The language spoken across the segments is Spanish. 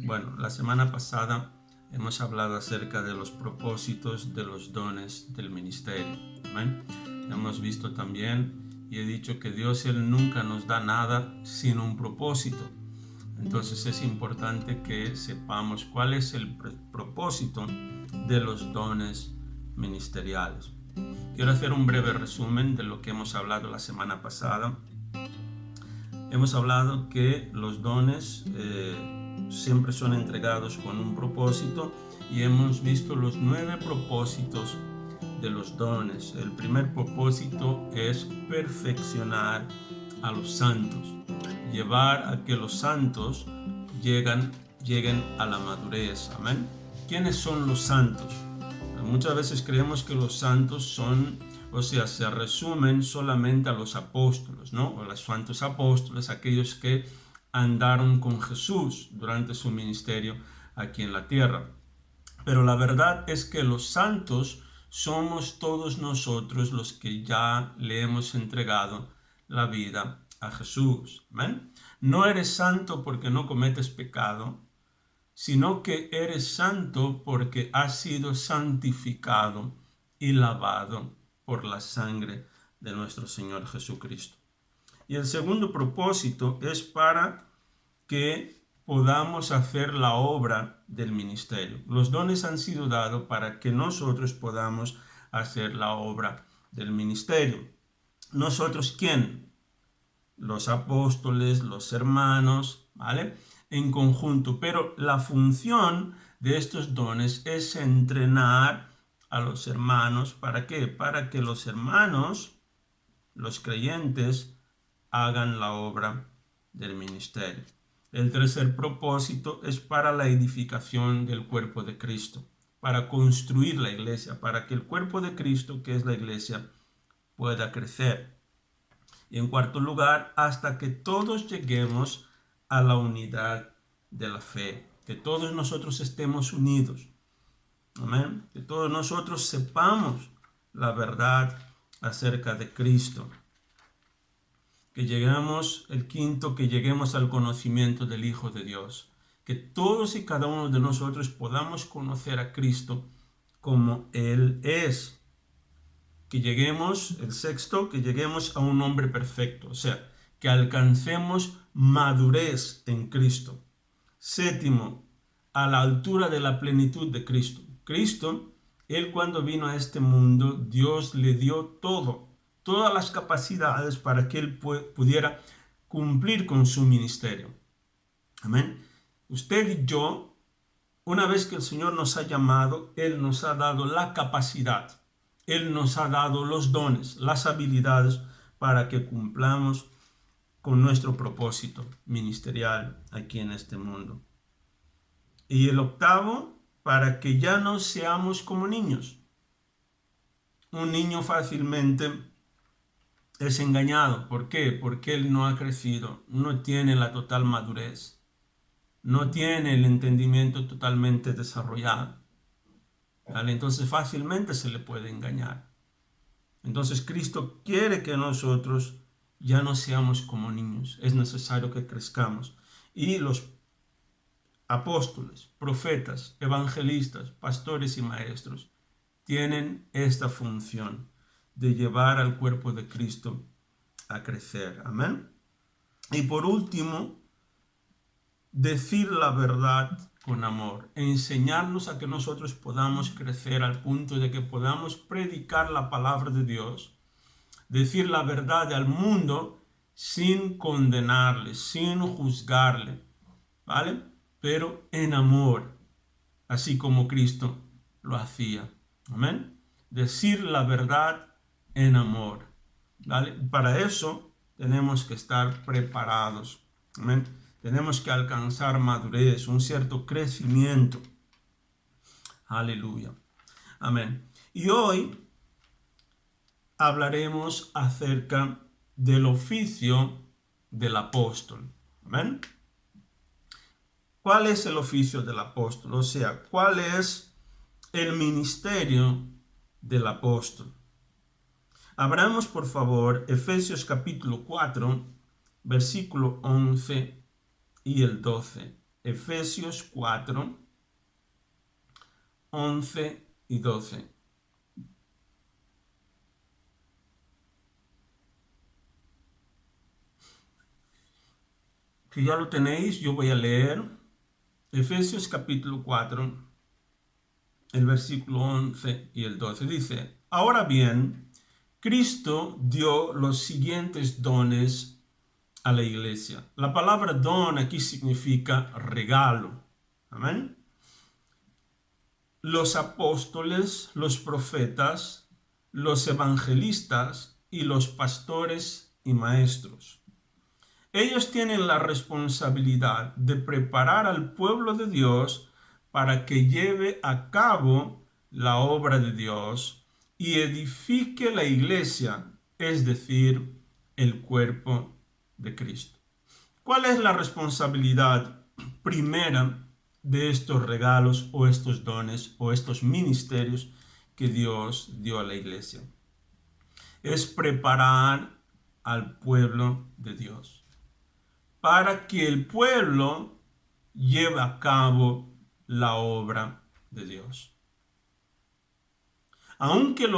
Bueno, la semana pasada hemos hablado acerca de los propósitos de los dones del ministerio. ¿Amén? Hemos visto también y he dicho que Dios, Él nunca nos da nada sin un propósito. Entonces es importante que sepamos cuál es el propósito de los dones ministeriales. Quiero hacer un breve resumen de lo que hemos hablado la semana pasada. Hemos hablado que los dones siempre son entregados con un propósito y hemos visto los 9 propósitos de los dones. El primer propósito es perfeccionar a los santos, llevar a que los santos lleguen a la madurez. Amén. ¿Quiénes son los santos? Muchas veces creemos que los santos se resumen solamente a los apóstoles, ¿no? O los santos apóstoles, aquellos que andaron con Jesús durante su ministerio aquí en la tierra. Pero la verdad es que los santos somos todos nosotros los que ya le hemos entregado la vida a Jesús. ¿Amén? No eres santo porque no cometes pecado, sino que eres santo porque has sido santificado y lavado por la sangre de nuestro Señor Jesucristo. Y el segundo propósito es para que podamos hacer la obra del ministerio. Los dones han sido dados para que nosotros podamos hacer la obra del ministerio. ¿Nosotros quién? Los apóstoles, los hermanos, ¿vale? En conjunto, pero la función de estos dones es entrenar a los hermanos. ¿Para qué? Para que los hermanos, los creyentes, hagan la obra del ministerio. El tercer propósito es para la edificación del cuerpo de Cristo, para construir la iglesia, para que el cuerpo de Cristo, que es la iglesia, pueda crecer. Y en cuarto lugar, hasta que todos lleguemos a la unidad de la fe, que todos nosotros estemos unidos. Amén. Que todos nosotros sepamos la verdad acerca de Cristo. Que lleguemos, el quinto, que lleguemos al conocimiento del Hijo de Dios. Que todos y cada uno de nosotros podamos conocer a Cristo como Él es. Que lleguemos, el sexto, que lleguemos a un hombre perfecto, o sea, que alcancemos madurez en Cristo. Séptimo, a la altura de la plenitud de Cristo. Cristo, Él cuando vino a este mundo, Dios le dio todas las capacidades para que Él pudiera cumplir con su ministerio. Amén. Usted y yo, una vez que el Señor nos ha llamado, Él nos ha dado la capacidad. Él nos ha dado los dones, las habilidades para que cumplamos con nuestro propósito ministerial aquí en este mundo. Y el octavo, para que ya no seamos como niños. Un niño fácilmente es engañado. ¿Por qué? Porque él no ha crecido, no tiene la total madurez, no tiene el entendimiento totalmente desarrollado. ¿Vale? Entonces fácilmente se le puede engañar. Entonces Cristo quiere que nosotros ya no seamos como niños. Es necesario que crezcamos. Y los apóstoles, profetas, evangelistas, pastores y maestros tienen esta función de llevar al cuerpo de Cristo a crecer. Amén. Y por último, decir la verdad con amor, enseñarnos a que nosotros podamos crecer al punto de que podamos predicar la palabra de Dios, decir la verdad al mundo sin condenarle, sin juzgarle, ¿vale? Pero en amor, así como Cristo lo hacía. Amén. Decir la verdad en amor, ¿vale? Para eso tenemos que estar preparados. Amén. Tenemos que alcanzar madurez, un cierto crecimiento. Aleluya. Amén. Y hoy hablaremos acerca del oficio del apóstol. Amén. ¿Cuál es el oficio del apóstol? O sea, ¿cuál es el ministerio del apóstol? Abramos, por favor, Efesios capítulo 4, versículo 11 y el 12. Efesios 4, 11 y 12. Si ya lo tenéis, yo voy a leer Efesios capítulo 4, el versículo 11 y el 12. Dice: ahora bien, Cristo dio los siguientes dones a la iglesia. La palabra don aquí significa regalo. Amén. Los apóstoles, los profetas, los evangelistas y los pastores y maestros. Ellos tienen la responsabilidad de preparar al pueblo de Dios para que lleve a cabo la obra de Dios y edifique la iglesia, es decir, el cuerpo de Cristo. ¿Cuál es la responsabilidad primera de estos regalos o estos dones o estos ministerios que Dios dio a la iglesia? Es preparar al pueblo de Dios para que el pueblo lleve a cabo la obra de Dios. Aunque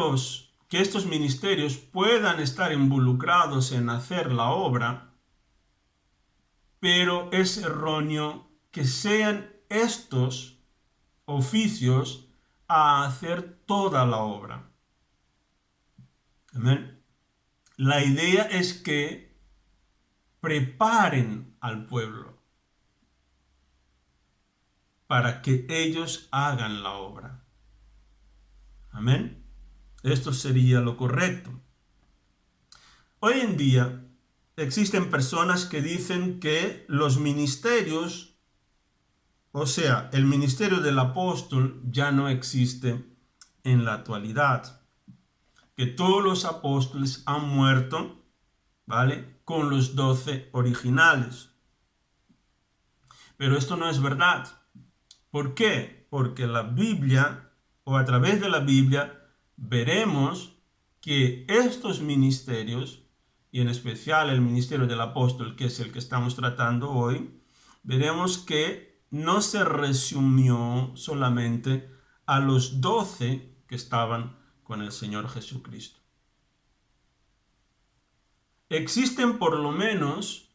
estos ministerios puedan estar involucrados en hacer la obra, pero es erróneo que sean estos oficios a hacer toda la obra. Amén. La idea es que preparen al pueblo para que ellos hagan la obra. Amén. Esto sería lo correcto. Hoy en día existen personas que dicen que los ministerios, o sea, el ministerio del apóstol, ya no existe en la actualidad. Que todos los apóstoles han muerto, ¿vale? Con los 12 originales. Pero esto no es verdad. ¿Por qué? Porque la Biblia, o a través de la Biblia, veremos que estos ministerios, y en especial el ministerio del apóstol, que es el que estamos tratando hoy, veremos que no se resumió solamente a los 12 que estaban con el Señor Jesucristo. Existen por lo menos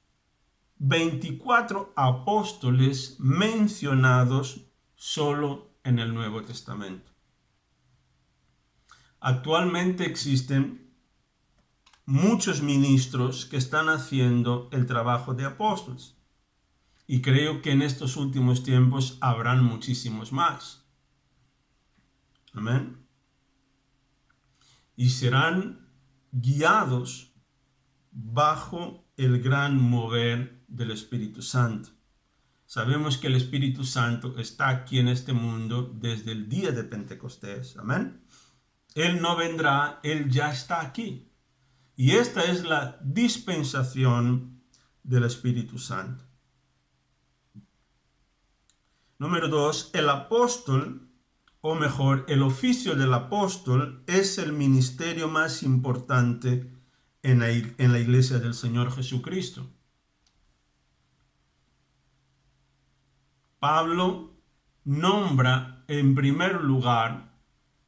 24 apóstoles mencionados solo en el Nuevo Testamento. Actualmente existen muchos ministros que están haciendo el trabajo de apóstoles. Y creo que en estos últimos tiempos habrán muchísimos más. Amén. Y serán guiados bajo el gran mover del Espíritu Santo. Sabemos que el Espíritu Santo está aquí en este mundo desde el día de Pentecostés. Amén. Él no vendrá, Él ya está aquí. Y esta es la dispensación del Espíritu Santo. Número 2, el apóstol, o mejor, el oficio del apóstol es el ministerio más importante en la iglesia del Señor Jesucristo. Pablo nombra en primer lugar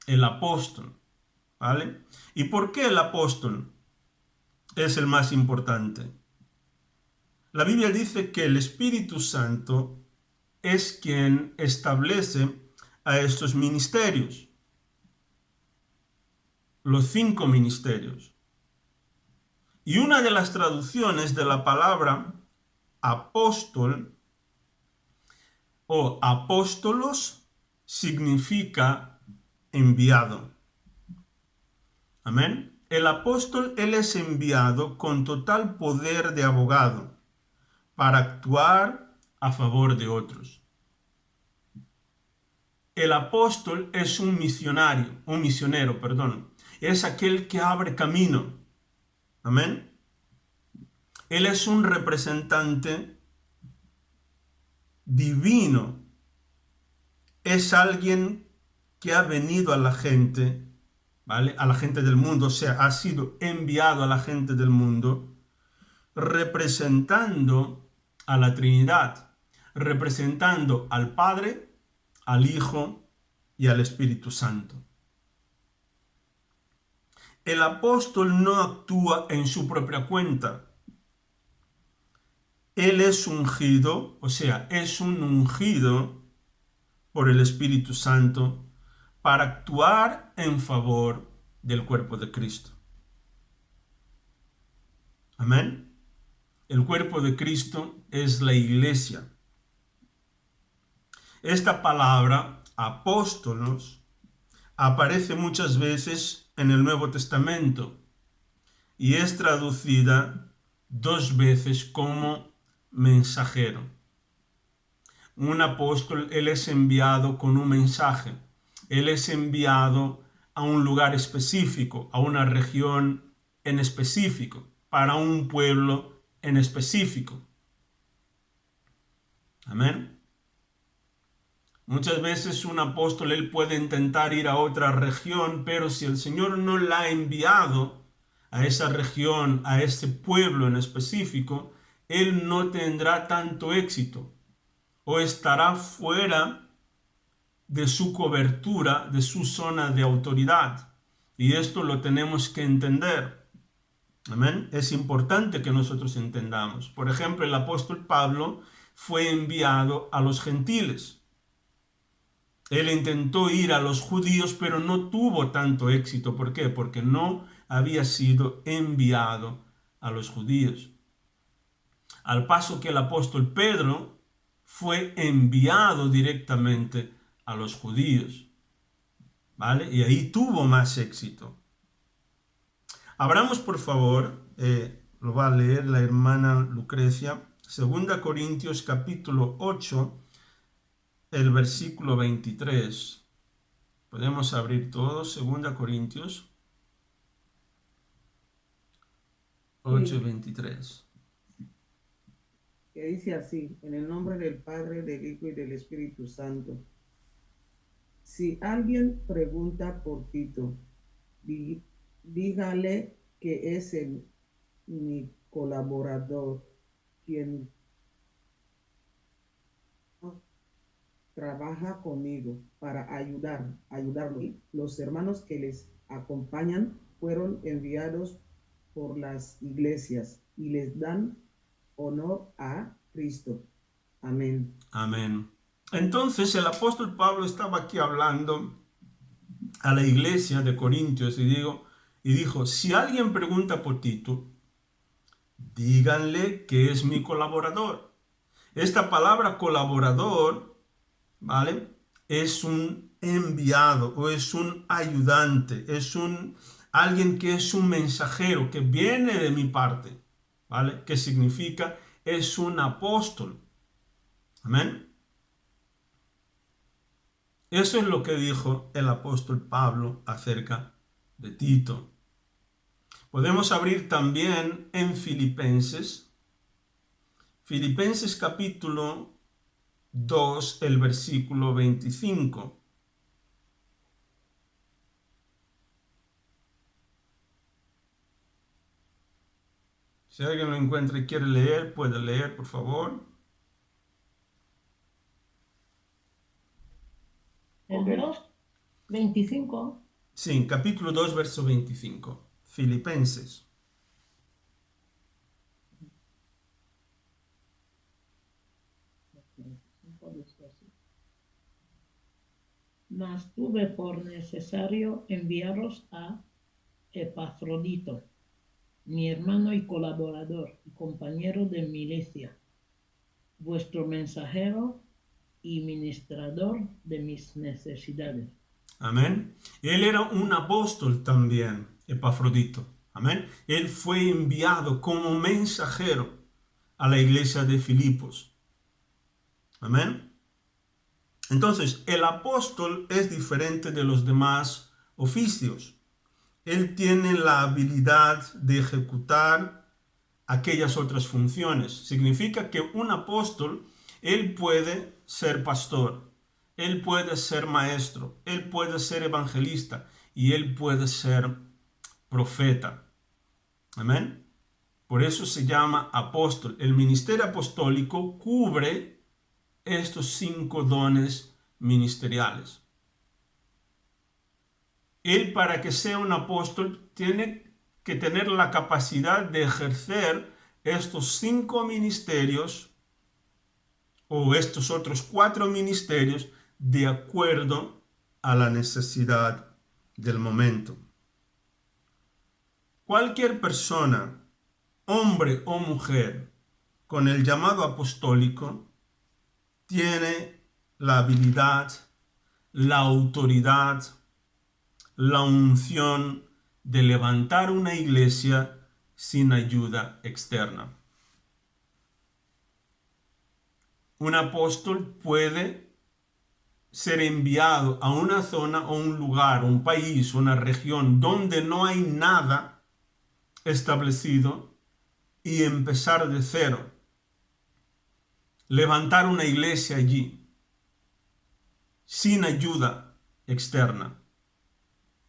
el apóstol, ¿vale? ¿Y por qué el apóstol es el más importante? La Biblia dice que el Espíritu Santo es quien establece a estos ministerios, los 5 ministerios. Y una de las traducciones de la palabra apóstol o apóstolos significa enviado. Amén. El apóstol, él es enviado con total poder de abogado para actuar a favor de otros. El apóstol es un misionero, es aquel que abre camino. Amén. Él es un representante divino. Es alguien que ha venido a la gente, ¿vale? A la gente del mundo, o sea, ha sido enviado a la gente del mundo representando a la Trinidad, representando al Padre, al Hijo y al Espíritu Santo. El apóstol no actúa en su propia cuenta. Él es ungido, o sea, es un ungido por el Espíritu Santo para actuar en favor del cuerpo de Cristo. Amén. El cuerpo de Cristo es la iglesia. Esta palabra, apóstolos, aparece muchas veces en el Nuevo Testamento y es traducida 2 veces como mensajero. Un apóstol, él es enviado con un mensaje. Él es enviado a un lugar específico, a una región en específico, para un pueblo en específico. Amén. Muchas veces un apóstol, él puede intentar ir a otra región, pero si el Señor no la ha enviado a esa región, a ese pueblo en específico, él no tendrá tanto éxito o estará fuera de su cobertura, de su zona de autoridad. Y esto lo tenemos que entender. Amén. Es importante que nosotros entendamos. Por ejemplo, el apóstol Pablo fue enviado a los gentiles. Él intentó ir a los judíos, pero no tuvo tanto éxito. ¿Por qué? Porque no había sido enviado a los judíos. Al paso que el apóstol Pedro fue enviado directamente a los judíos, ¿vale? Y ahí tuvo más éxito. Abramos, por favor, lo va a leer la hermana Lucrecia, 2 Corintios capítulo 8, el versículo 23. Podemos abrir todo, 2 Corintios 8, 23. Que dice así: en el nombre del Padre, del Hijo y del Espíritu Santo. Si alguien pregunta por Tito, dígale que es mi colaborador, quien trabaja conmigo para ayudarlo. Los hermanos que les acompañan fueron enviados por las iglesias y les dan honor a Cristo. Amén. Amén. Entonces el apóstol Pablo estaba aquí hablando a la iglesia de Corintios y dijo, si alguien pregunta por Tito, díganle que es mi colaborador. Esta palabra colaborador, ¿vale? Es un enviado o es un ayudante, es alguien que es un mensajero, que viene de mi parte, ¿vale? Que significa es un apóstol. Amén. Eso es lo que dijo el apóstol Pablo acerca de Tito. Podemos abrir también en Filipenses capítulo 2, el versículo 25. Si alguien lo encuentra y quiere leer, puede leer, por favor. El 2, 25. Sí, capítulo 2, verso 25. Filipenses. Mas tuve por necesario enviaros a Epafrodito, mi hermano y colaborador y compañero de milicia, vuestro mensajero y ministrador de mis necesidades. Amén. Él era un apóstol también, Epafrodito. Amén. Él fue enviado como mensajero a la iglesia de Filipos. Amén. Entonces, el apóstol es diferente de los demás oficios. Él tiene la habilidad de ejecutar aquellas otras funciones. Significa que un apóstol, él puede ser pastor, él puede ser maestro, él puede ser evangelista y él puede ser profeta. Amén. Por eso se llama apóstol. El ministerio apostólico cubre estos 5 dones ministeriales. Él, para que sea un apóstol, tiene que tener la capacidad de ejercer estos 5 ministerios o estos otros 4 ministerios de acuerdo a la necesidad del momento. Cualquier persona, hombre o mujer, con el llamado apostólico, tiene la habilidad, la autoridad, la unción de levantar una iglesia sin ayuda externa. Un apóstol puede ser enviado a una zona o un lugar, un país, una región donde no hay nada establecido y empezar de cero. Levantar una iglesia allí sin ayuda externa,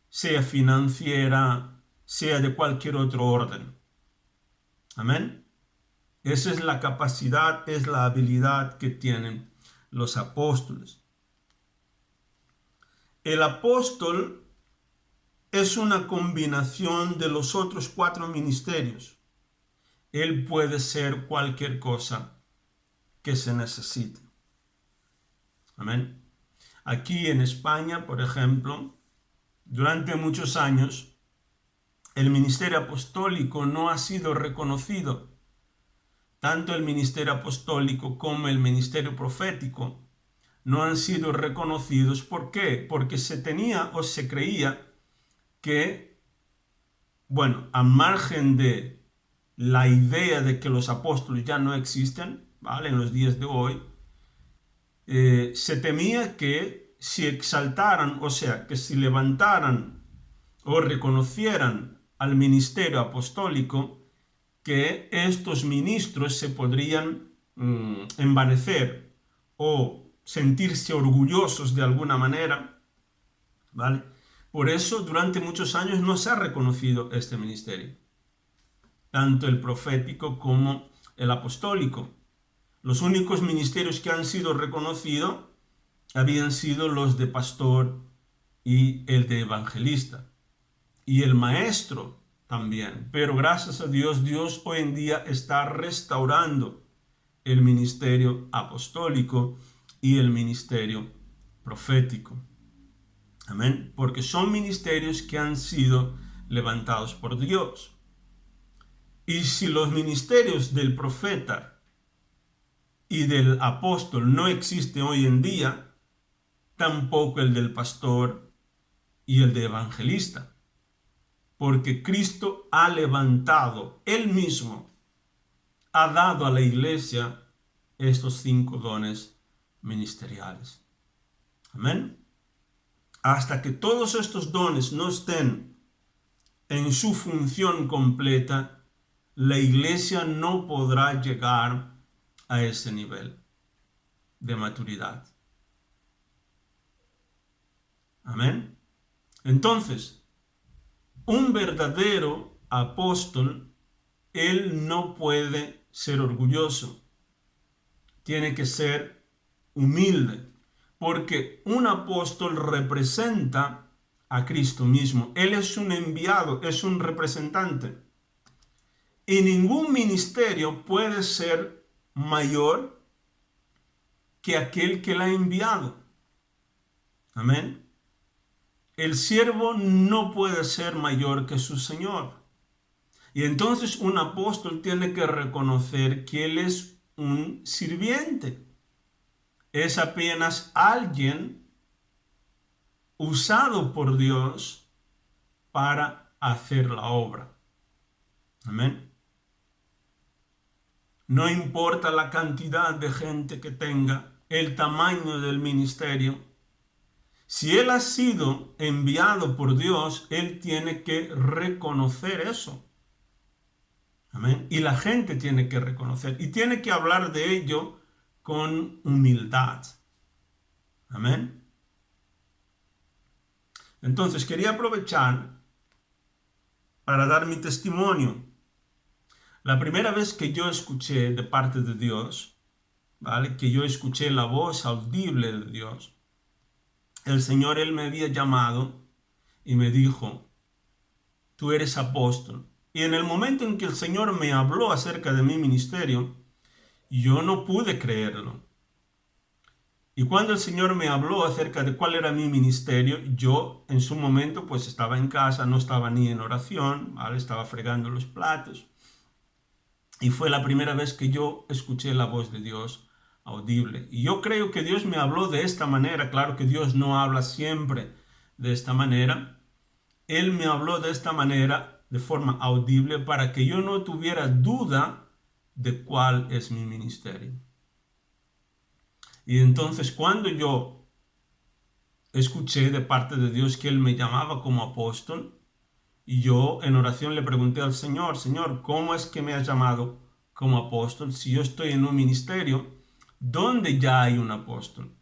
sea financiera, sea de cualquier otro orden. Amén. Esa es la capacidad, es la habilidad que tienen los apóstoles. El apóstol es una combinación de los otros 4 ministerios. Él puede ser cualquier cosa que se necesite. Amén. Aquí en España, por ejemplo, durante muchos años, el ministerio apostólico no ha sido reconocido. Tanto el ministerio apostólico como el ministerio profético no han sido reconocidos. ¿Por qué? Porque se tenía o se creía que, a margen de la idea de que los apóstoles ya no existen, ¿vale? En los días de hoy, se temía que si exaltaran, o sea, que si levantaran o reconocieran al ministerio apostólico, que estos ministros se podrían envanecer o sentirse orgullosos de alguna manera, ¿vale? Por eso durante muchos años no se ha reconocido este ministerio, tanto el profético como el apostólico. Los únicos ministerios que han sido reconocidos habían sido los de pastor y el de evangelista y el maestro también. Pero gracias a Dios, Dios hoy en día está restaurando el ministerio apostólico y el ministerio profético. Amén. Porque son ministerios que han sido levantados por Dios. Y si los ministerios del profeta y del apóstol no existen hoy en día, tampoco el del pastor y el de evangelista. Porque Cristo ha levantado, Él mismo ha dado a la iglesia estos 5 dones ministeriales. Amén. Hasta que todos estos dones no estén en su función completa, la iglesia no podrá llegar a ese nivel de maturidad. Amén. Entonces, un verdadero apóstol, él no puede ser orgulloso. Tiene que ser humilde, porque un apóstol representa a Cristo mismo. Él es un enviado, es un representante. Y ningún ministerio puede ser mayor que aquel que la ha enviado. Amén. El siervo no puede ser mayor que su Señor. Y entonces un apóstol tiene que reconocer que él es un sirviente. Es apenas alguien usado por Dios para hacer la obra. Amén. No importa la cantidad de gente que tenga, el tamaño del ministerio. Si él ha sido enviado por Dios, él tiene que reconocer eso. Amén. Y la gente tiene que reconocer y tiene que hablar de ello con humildad. Amén. Entonces quería aprovechar para dar mi testimonio. La primera vez que yo escuché de parte de Dios ¿vale? Que yo escuché la voz audible de Dios. El Señor, Él me había llamado y me dijo, tú eres apóstol. Y en el momento en que el Señor me habló acerca de mi ministerio, yo no pude creerlo. Y cuando el Señor me habló acerca de cuál era mi ministerio, yo en su momento pues estaba en casa, no estaba ni en oración, ¿vale? Estaba fregando los platos. Y fue la primera vez que yo escuché la voz de Dios audible. Y yo creo que Dios me habló de esta manera. Claro que Dios no habla siempre de esta manera. Él me habló de esta manera, de forma audible, para que yo no tuviera duda de cuál es mi ministerio. Y entonces cuando yo escuché de parte de Dios que Él me llamaba como apóstol, y yo en oración le pregunté al Señor, Señor, ¿cómo es que me has llamado como apóstol si yo estoy en un ministerio donde ya hay un apóstol?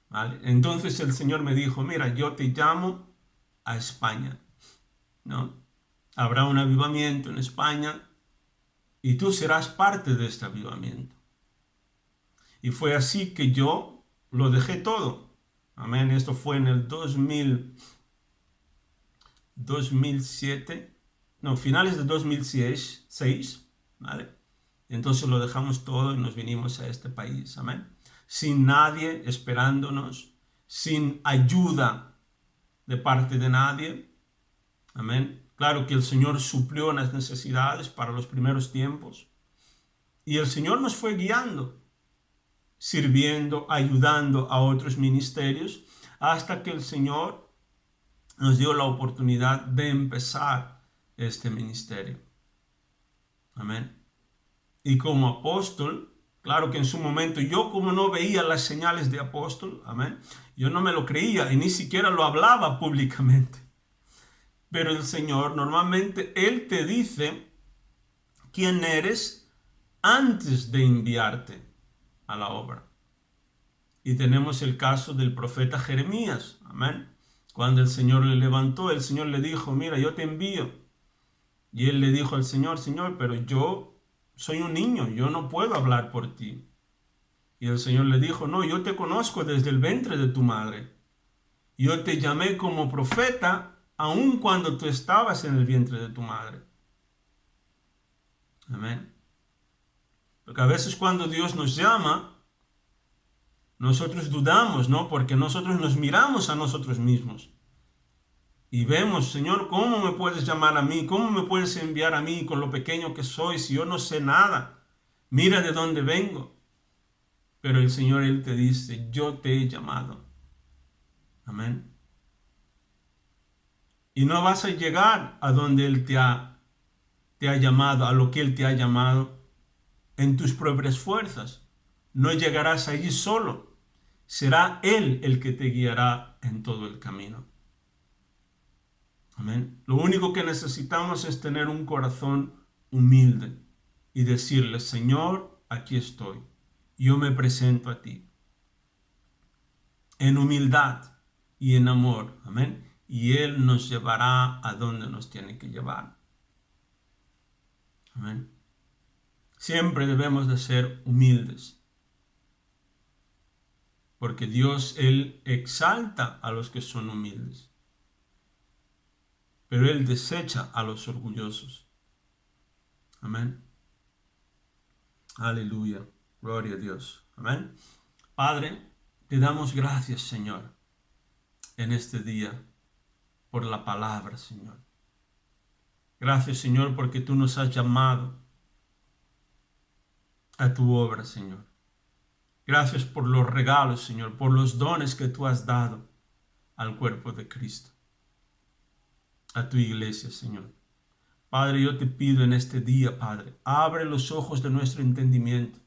¿Vale? Entonces el Señor me dijo, mira, yo te llamo a España, ¿no? Habrá un avivamiento en España y tú serás parte de este avivamiento. Y fue así que yo lo dejé todo. Amén. Esto fue en el 2007, no, finales de 2006, ¿vale? Entonces lo dejamos todo y nos vinimos a este país, amén. Sin nadie esperándonos, sin ayuda de parte de nadie, amén. Claro que el Señor suplió las necesidades para los primeros tiempos y el Señor nos fue guiando, sirviendo, ayudando a otros ministerios, hasta que el Señor nos dio la oportunidad de empezar este ministerio. Amén. Y como apóstol, claro que en su momento yo como no veía las señales de apóstol, amén, yo no me lo creía y ni siquiera lo hablaba públicamente. Pero el Señor normalmente, Él te dice quién eres antes de enviarte a la obra. Y tenemos el caso del profeta Jeremías, amén. Cuando el Señor le levantó, el Señor le dijo, mira, yo te envío. Y él le dijo al Señor, Señor, pero yo soy un niño, yo no puedo hablar por ti. Y el Señor le dijo, no, yo te conozco desde el vientre de tu madre. Yo te llamé como profeta aun cuando tú estabas en el vientre de tu madre. Amén. Porque a veces cuando Dios nos llama, nosotros dudamos, ¿no? Porque nosotros nos miramos a nosotros mismos. Y vemos, Señor, ¿cómo me puedes llamar a mí? ¿Cómo me puedes enviar a mí con lo pequeño que soy si yo no sé nada? Mira de dónde vengo. Pero el Señor, Él te dice, yo te he llamado. Amén. Y no vas a llegar a donde Él te ha llamado, a lo que Él te ha llamado, en tus propias fuerzas. No llegarás allí solo. Será Él el que te guiará en todo el camino. Amén. Lo único que necesitamos es tener un corazón humilde y decirle, Señor, aquí estoy. Yo me presento a ti. En humildad y en amor. Amén. Y Él nos llevará a donde nos tiene que llevar. Amén. Siempre debemos de ser humildes. Porque Dios, Él exalta a los que son humildes. Pero Él desecha a los orgullosos. Amén. Aleluya. Gloria a Dios. Amén. Padre, te damos gracias, Señor, en este día por la palabra, Señor. Gracias, Señor, porque tú nos has llamado a tu obra, Señor. Gracias por los regalos, Señor, por los dones que tú has dado al cuerpo de Cristo, a tu iglesia, Señor. Padre, yo te pido en este día, Padre, abre los ojos de nuestro entendimiento.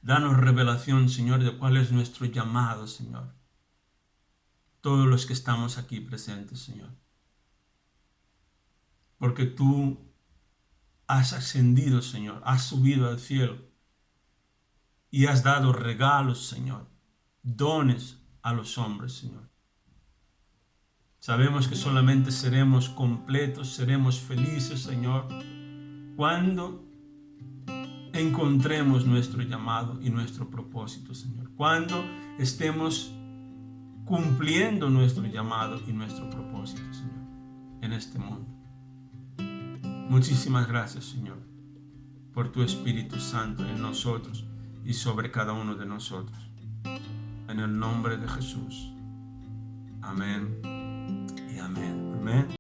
Danos revelación, Señor, de cuál es nuestro llamado, Señor. Todos los que estamos aquí presentes, Señor. Porque tú has ascendido, Señor, has subido al cielo y has dado regalos, Señor, dones a los hombres, Señor. Sabemos que solamente seremos completos, seremos felices, Señor, cuando encontremos nuestro llamado y nuestro propósito, Señor. Cuando estemos cumpliendo nuestro llamado y nuestro propósito, Señor, en este mundo. Muchísimas gracias, Señor, por tu Espíritu Santo en nosotros y sobre cada uno de nosotros. En el nombre de Jesús. Amén y amén. Amén.